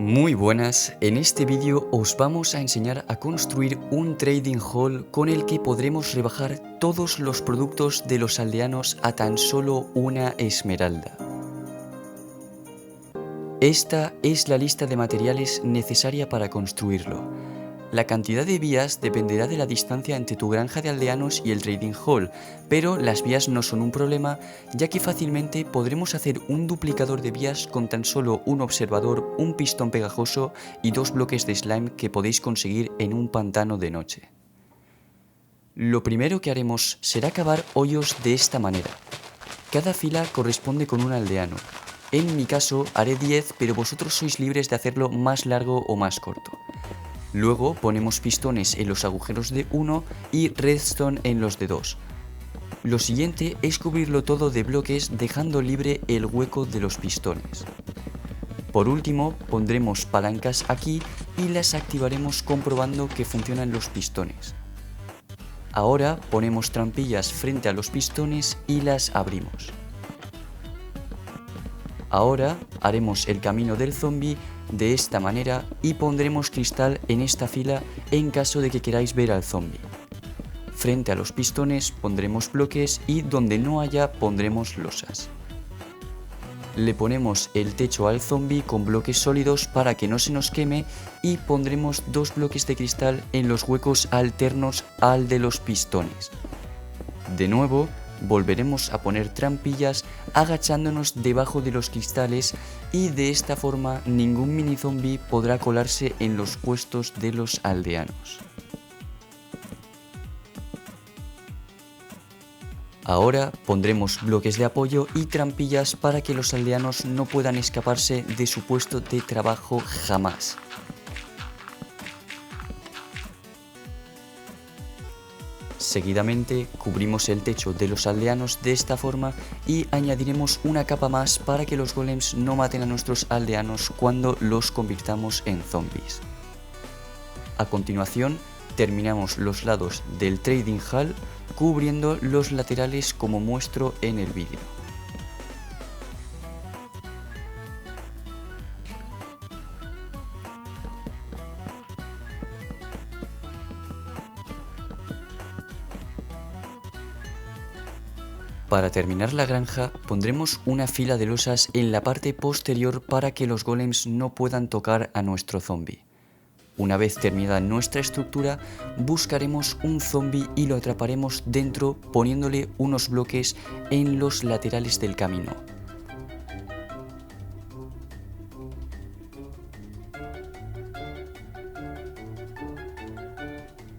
Muy buenas, en este vídeo os vamos a enseñar a construir un trading hall con el que podremos rebajar todos los productos de los aldeanos a tan solo una esmeralda. Esta es la lista de materiales necesaria para construirlo. La cantidad de vías dependerá de la distancia entre tu granja de aldeanos y el trading hall, pero las vías no son un problema, ya que fácilmente podremos hacer un duplicador de vías con tan solo un observador, un pistón pegajoso y 2 bloques de slime que podéis conseguir en un pantano de noche. Lo primero que haremos será cavar hoyos de esta manera. Cada fila corresponde con un aldeano. En mi caso haré 10, pero vosotros sois libres de hacerlo más largo o más corto. Luego ponemos pistones en los agujeros de 1 y redstone en los de 2. Lo siguiente es cubrirlo todo de bloques dejando libre el hueco de los pistones. Por último pondremos palancas aquí y las activaremos comprobando que funcionan los pistones. Ahora ponemos trampillas frente a los pistones y las abrimos. Ahora haremos el camino del zombie de esta manera y pondremos cristal en esta fila en caso de que queráis ver al zombie. Frente a los pistones pondremos bloques y donde no haya pondremos losas. Le ponemos el techo al zombie con bloques sólidos para que no se nos queme y pondremos 2 bloques de cristal en los huecos alternos al de los pistones. De nuevo, volveremos a poner trampillas agachándonos debajo de los cristales y de esta forma ningún mini zombie podrá colarse en los puestos de los aldeanos. Ahora pondremos bloques de apoyo y trampillas para que los aldeanos no puedan escaparse de su puesto de trabajo jamás. Seguidamente cubrimos el techo de los aldeanos de esta forma y añadiremos una capa más para que los golems no maten a nuestros aldeanos cuando los convirtamos en zombies. A continuación terminamos los lados del trading hall cubriendo los laterales como muestro en el vídeo. Para terminar la granja pondremos una fila de losas en la parte posterior para que los golems no puedan tocar a nuestro zombie. Una vez terminada nuestra estructura, buscaremos un zombie y lo atraparemos dentro poniéndole unos bloques en los laterales del camino.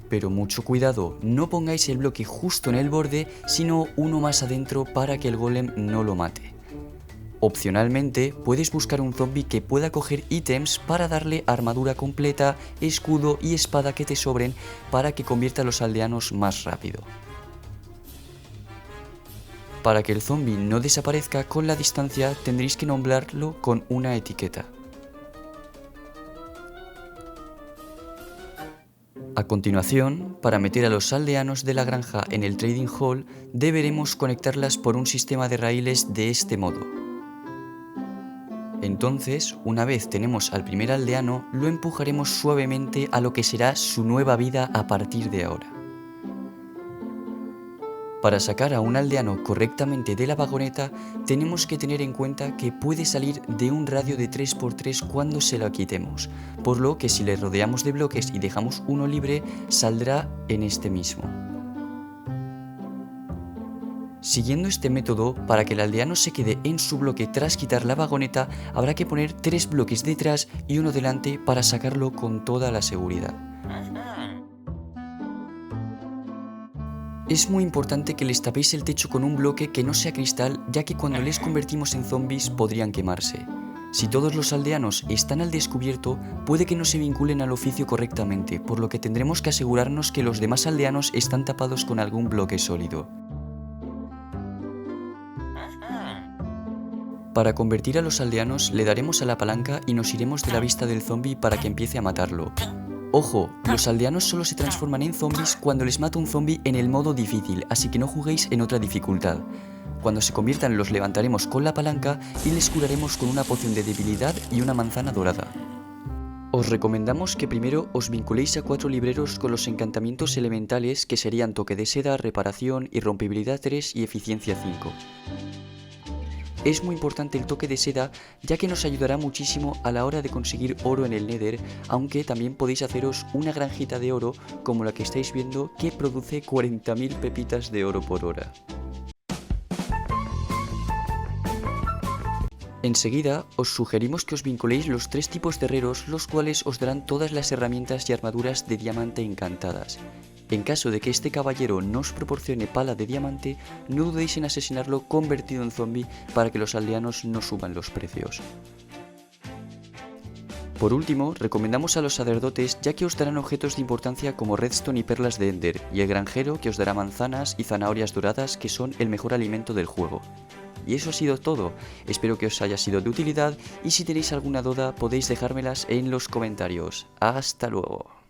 Pero mucho cuidado, no pongáis el bloque justo en el borde, sino uno más adentro para que el golem no lo mate. Opcionalmente, puedes buscar un zombie que pueda coger ítems para darle armadura completa, escudo y espada que te sobren para que convierta a los aldeanos más rápido. Para que el zombie no desaparezca con la distancia, tendréis que nombrarlo con una etiqueta. A continuación, para meter a los aldeanos de la granja en el trading hall, deberemos conectarlas por un sistema de raíles de este modo. Entonces, una vez tenemos al primer aldeano, lo empujaremos suavemente a lo que será su nueva vida a partir de ahora. Para sacar a un aldeano correctamente de la vagoneta, tenemos que tener en cuenta que puede salir de un radio de 3×3 cuando se lo quitemos, por lo que si le rodeamos de bloques y dejamos uno libre, saldrá en este mismo. Siguiendo este método, para que el aldeano se quede en su bloque tras quitar la vagoneta, habrá que poner 3 bloques detrás y uno delante para sacarlo con toda la seguridad. Es muy importante que les tapéis el techo con un bloque que no sea cristal, ya que cuando les convertimos en zombies podrían quemarse. Si todos los aldeanos están al descubierto, puede que no se vinculen al oficio correctamente, por lo que tendremos que asegurarnos que los demás aldeanos están tapados con algún bloque sólido. Para convertir a los aldeanos le daremos a la palanca y nos iremos de la vista del zombie para que empiece a matarlo. Ojo, los aldeanos solo se transforman en zombies cuando les mata un zombie en el modo difícil, así que no juguéis en otra dificultad. Cuando se conviertan los levantaremos con la palanca y les curaremos con una poción de debilidad y una manzana dorada. Os recomendamos que primero os vinculéis a 4 libreros con los encantamientos elementales que serían Toque de Seda, Reparación, Irrompibilidad 3 y Eficiencia 5. Es muy importante el Toque de Seda, ya que nos ayudará muchísimo a la hora de conseguir oro en el Nether, aunque también podéis haceros una granjita de oro como la que estáis viendo, que produce 40.000 pepitas de oro por hora. Enseguida, os sugerimos que os vinculéis los 3 tipos de herreros, los cuales os darán todas las herramientas y armaduras de diamante encantadas. En caso de que este caballero no os proporcione pala de diamante, no dudéis en asesinarlo convertido en zombie para que los aldeanos no suban los precios. Por último, recomendamos a los sacerdotes, ya que os darán objetos de importancia como redstone y perlas de Ender, y el granjero, que os dará manzanas y zanahorias doradas, que son el mejor alimento del juego. Y eso ha sido todo, espero que os haya sido de utilidad y si tenéis alguna duda podéis dejármelas en los comentarios. ¡Hasta luego!